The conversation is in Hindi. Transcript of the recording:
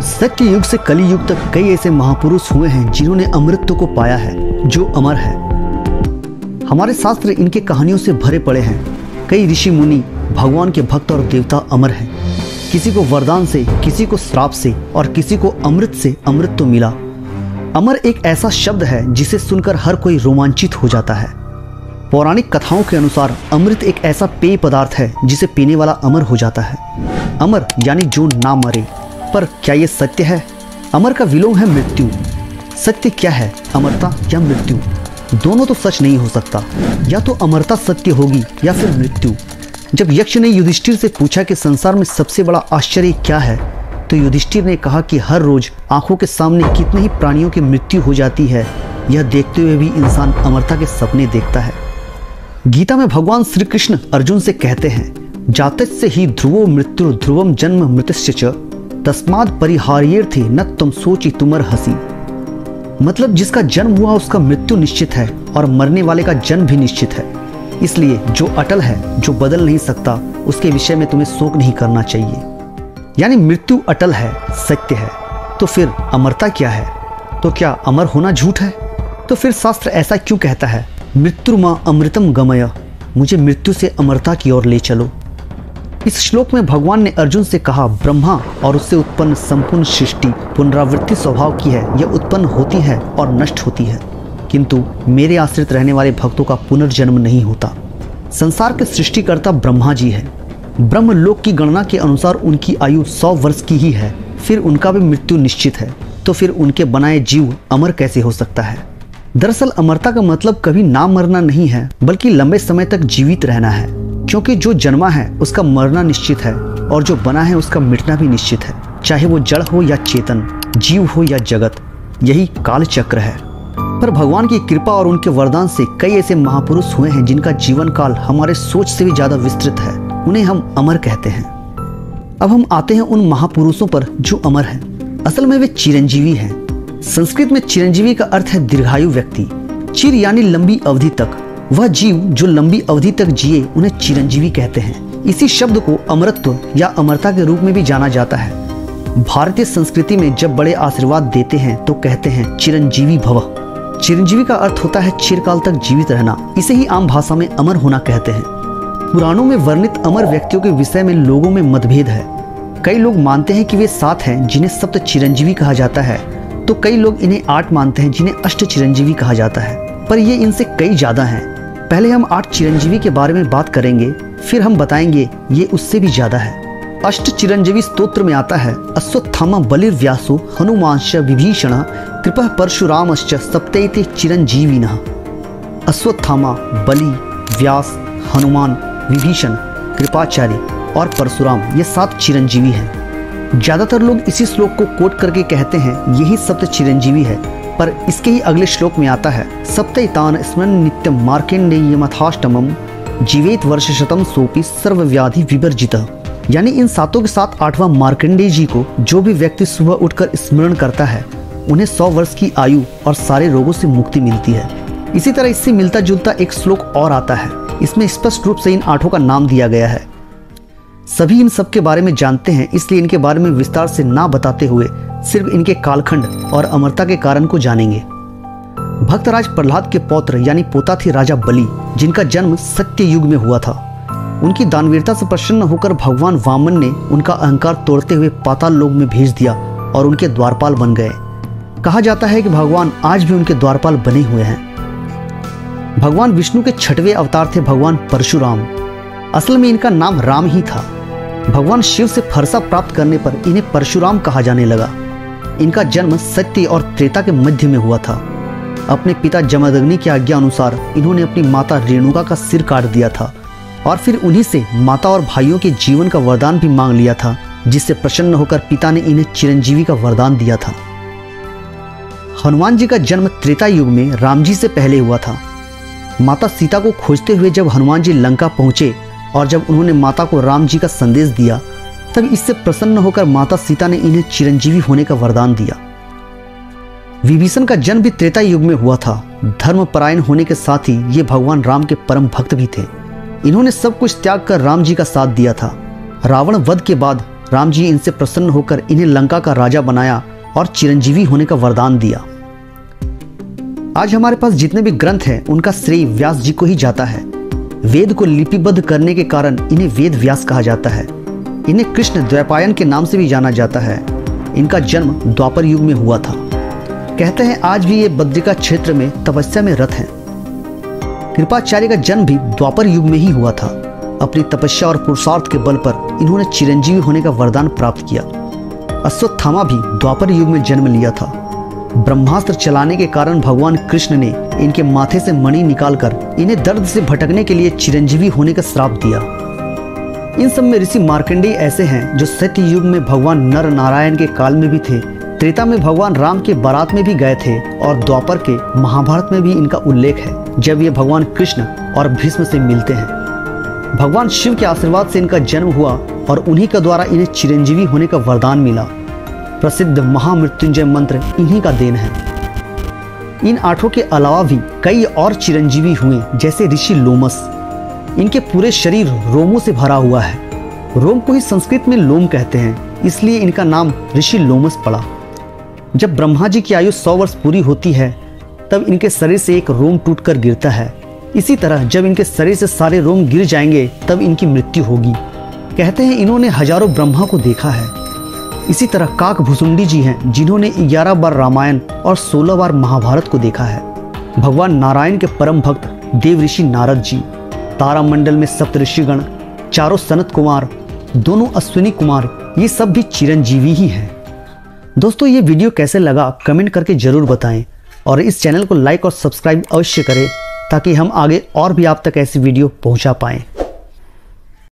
सत्य युग से कली युग तक कई ऐसे महापुरुष हुए हैं जिन्होंने अमृत को पाया है जो अमर है। हमारे शास्त्र इनके कहानियों से भरे पड़े हैं। कई ऋषि मुनि, भगवान के भक्त और देवता अमर हैं। किसी को वरदान से, किसी को श्राप से और किसी को अमृत से अमृत तो मिला। अमर एक ऐसा शब्द है जिसे सुनकर हर कोई रोमांचित हो जाता है। पौराणिक कथाओं के अनुसार अमृत एक ऐसा पेय पदार्थ है जिसे पीने वाला अमर हो जाता है। अमर यानी जो ना मरे। पर क्या ये सत्य है? अमर का विलोम है मृत्यु। सत्य क्या है, अमरता या मृत्यु? दोनों तो सच नहीं हो सकता। या तो अमरता सत्य होगी या फिर मृत्यु। जब यक्ष ने युधिष्ठिर से पूछा कि संसार में सबसे बड़ा आश्चर्य क्या है, तो युधिष्ठिर ने कहा कि हर रोज आंखों के सामने कितने ही प्राणियों की मृत्यु हो जाती है, यह देखते हुए भी इंसान अमरता के सपने देखता है। गीता में भगवान श्री कृष्ण अर्जुन से कहते हैं, जातस्य ही ध्रुवो मृत्यु ध्रुवम जन्म मृतस्य च तस्माद् परिहार्येऽर्थे न तुम सोचि तुमर हसी। मतलब जिसका जन्म हुआ उसका मृत्यु निश्चित है और मरने वाले का जन्म भी निश्चित है। इसलिए जो अटल है, जो बदल नहीं सकता, उसके विषय में तुम्हें शोक नहीं करना चाहिए। यानी मृत्यु अटल है, सत्य है। तो फिर अमरता क्या है? तो क्या अमर होना झूठ है? तो फिर शास्त्र ऐसा क्यों कहता है, मृत्युर्मा अमृतम गमय, मुझे मृत्यु से अमरता की ओर ले चलो। इस श्लोक में भगवान ने अर्जुन से कहा, ब्रह्मा और उससे उत्पन्न संपूर्ण सृष्टि पुनरावृत्ति स्वभाव की है। यह उत्पन्न होती है और नष्ट होती है, किंतु मेरे आश्रित रहने वाले भक्तों का पुनर्जन्म नहीं होता। संसार के सृष्टिकर्ता ब्रह्मा जी है। ब्रह्मलोक की गणना के अनुसार उनकी आयु 100 वर्ष की ही है। फिर उनका भी मृत्यु निश्चित है। तो फिर उनके बनाए जीव अमर कैसे हो सकता है? दरअसल अमरता का मतलब कभी ना मरना नहीं है, बल्कि लंबे समय तक जीवित रहना है। क्योंकि जो जन्मा है उसका मरना निश्चित है और जो बना है उसका मिटना भी निश्चित है, चाहे वो जड़ हो या चेतन, जीव हो या जगत। यही काल चक्र है। पर भगवान की कृपा और उनके वरदान से कई ऐसे महापुरुष हुए हैं जिनका जीवन काल हमारे सोच से भी ज्यादा विस्तृत है। उन्हें हम अमर कहते हैं। अब हम आते हैं उन महापुरुषों पर जो अमर हैं। असल में वे चिरंजीवी हैं। संस्कृत में चिरंजीवी का अर्थ है दीर्घायु व्यक्ति। चिर यानी लंबी अवधि तक। वह जीव जो लंबी अवधि तक जिए उन्हें चिरंजीवी कहते हैं। इसी शब्द को अमरत्व या अमरता के रूप में भी जाना जाता है। भारतीय संस्कृति में जब बड़े आशीर्वाद देते हैं तो कहते हैं चिरंजीवी भव। चिरंजीवी का अर्थ होता है चिरकाल तक जीवित रहना। इसे ही आम भाषा में अमर होना कहते हैं। पुराणों में वर्णित अमर व्यक्तियों के विषय में लोगों में मतभेद है। कई लोग मानते हैं कि वे 7 हैं जिन्हें सप्त चिरंजीवी कहा जाता है, तो कई लोग इन्हें 8 मानते हैं जिन्हें अष्ट चिरंजीवी कहा जाता है। पर ये इनसे कई ज्यादा हैं। पहले हम 8 चिरंजीवी के बारे में बात करेंगे, फिर हम बताएंगे ये उससे भी ज्यादा है। अष्ट चिरंजीवी स्तोत्र में आता है, अश्वत्थामा बलिर्व्यासो हनुमांश्च विभीषण कृपः परशुरामश्च सप्तैते चिरंजीविनः। अश्वत्थामा, बलि, व्यास, हनुमान, विभीषण, कृपाचार्य और परशुराम ये 7 चिरंजीवी हैं। ज्यादातर लोग इसी श्लोक को कोट करके कहते हैं यही सप्त चिरंजीवी है। पर इसके ही अगले श्लोक में आता है, सप्तैतान स्मरण नित्यम मार्कंडेयमथाष्टमम जीवेत वर्षशतम सोपि सर्वव्याधि विवर्जितः। यानी इन 7 के साथ 8वां मार्कंडेय जी को जो भी व्यक्ति सुबह उठकर स्मरण करता है उन्हें 100 वर्ष की आयु और सारे रोगों से मुक्ति मिलती है। इसी तरह इससे मिलता जुलता एक श्लोक और आता है। इसमें स्पष्ट रूप से इन 8 का नाम दिया गया है। सभी इन सब के बारे में जानते हैं, इसलिए इनके बारे में विस्तार से ना बताते हुए सिर्फ इनके कालखंड और अमरता के कारण को जानेंगे। भक्तराज प्रहलाद के पौत्र यानी पोता थे राजा बलि, जिनका जन्म सत्य युग में हुआ था। उनकी दानवीरता से प्रसन्न होकर भगवान वामन ने उनका अहंकार तोड़ते हुए पाताल लोक में भेज दिया और उनके द्वारपाल बन गए। कहा जाता है कि भगवान आज भी उनके द्वारपाल बने हुए हैं। भगवान विष्णु के 6वें अवतार थे भगवान परशुराम। असल में इनका नाम राम ही था। भगवान शिव से फरसा प्राप्त करने पर इन्हें परशुराम कहा जाने लगा। इनका जन्म सत्य और त्रेता के मध्य में हुआ था। अपने पिता जमदग्नि की आज्ञा अनुसार इन्होंने अपनी माता रेणुका का सिर काट दिया था और फिर उन्हीं से माता और भाइयों के जीवन का वरदान भी मांग लिया था, जिससे प्रसन्न होकर पिता ने इन्हें चिरंजीवी का वरदान दिया था। हनुमान जी का जन्म त्रेता युग में राम जी से पहले हुआ था। माता सीता को खोजते हुए जब हनुमान जी लंका पहुंचे और जब उन्होंने माता को राम जी का संदेश दिया, तब इससे प्रसन्न होकर माता सीता ने इन्हें चिरंजीवी होने का वरदान दिया। विभीषण का जन्म भी त्रेता युग में हुआ था। धर्मपरायण होने के साथ ही ये भगवान राम के परम भक्त भी थे। इन्होंने सब कुछ त्याग कर राम जी का साथ दिया था। रावण वध के बाद राम जी इनसे प्रसन्न होकर इन्हें लंका का राजा बनाया और चिरंजीवी होने का वरदान दिया। आज हमारे पास जितने भी ग्रंथ हैं उनका श्रेय व्यास जी को ही जाता है। वेद को लिपिबद्ध करने के कारण इन्हें वेद व्यास कहा जाता है। इन्हें कृष्ण द्वैपायन के नाम से भी जाना जाता है। इनका जन्म द्वापर युग में हुआ था। कहते हैं आज भी ये बद्रिका क्षेत्र में तपस्या में रत हैं। कृपाचार्य का जन्म भी द्वापर युग में ही हुआ था। अपनी तपस्या और पुरुषार्थ के बल पर इन्होंने चिरंजीवी होने का वरदान प्राप्त किया। अश्वत्थामा भी द्वापर युग में जन्म लिया था। ब्रह्मास्त्र चलाने के कारण भगवान कृष्ण ने इनके माथे से मणि निकालकर इन्हें दर्द से भटकने के लिए चिरंजीवी होने का श्राप दिया। इन सब में ऋषि मार्कंडेय ऐसे हैं जो सत्य युग में भगवान नर नारायण के काल में भी थे, त्रेता में भगवान राम के बारात में भी गए थे और द्वापर के महाभारत में भी इनका उल्लेख है जब ये भगवान कृष्ण और भीष्म से मिलते हैं। भगवान शिव के आशीर्वाद से इनका जन्म हुआ और उन्हीं के द्वारा इन्हें चिरंजीवी होने का वरदान मिला। प्रसिद्ध महामृत्युंजय मंत्र इन्हीं का देन है। इन 8 के अलावा भी कई और चिरंजीवी हुए, जैसे ऋषि लोमस। इनके पूरे शरीर रोमों से भरा हुआ है। रोम को ही संस्कृत में लोम कहते हैं, इसलिए इनका नाम ऋषि लोमस पड़ा। जब ब्रह्मा जी की आयु 100 वर्ष पूरी होती है तब इनके शरीर से एक रोम टूटकर गिरता है। इसी तरह जब इनके शरीर से सारे रोम गिर जाएंगे तब इनकी मृत्यु होगी। कहते हैं इन्होंने हजारों ब्रह्मा को देखा है। इसी तरह काकभुसुंडी जी हैं जिन्होंने 11 बार रामायण और 16 बार महाभारत को देखा है। भगवान नारायण के परम भक्त देव ऋषि नारद जी, तारामंडल में सप्तऋषिगण, चारों सनत कुमार, दोनों अश्विनी कुमार, ये सब भी चिरंजीवी ही हैं। दोस्तों ये वीडियो कैसे लगा कमेंट करके जरूर बताएं और इस चैनल को लाइक और सब्सक्राइब अवश्य करें ताकि हम आगे और भी आप तक ऐसी वीडियो पहुंचा पाएं।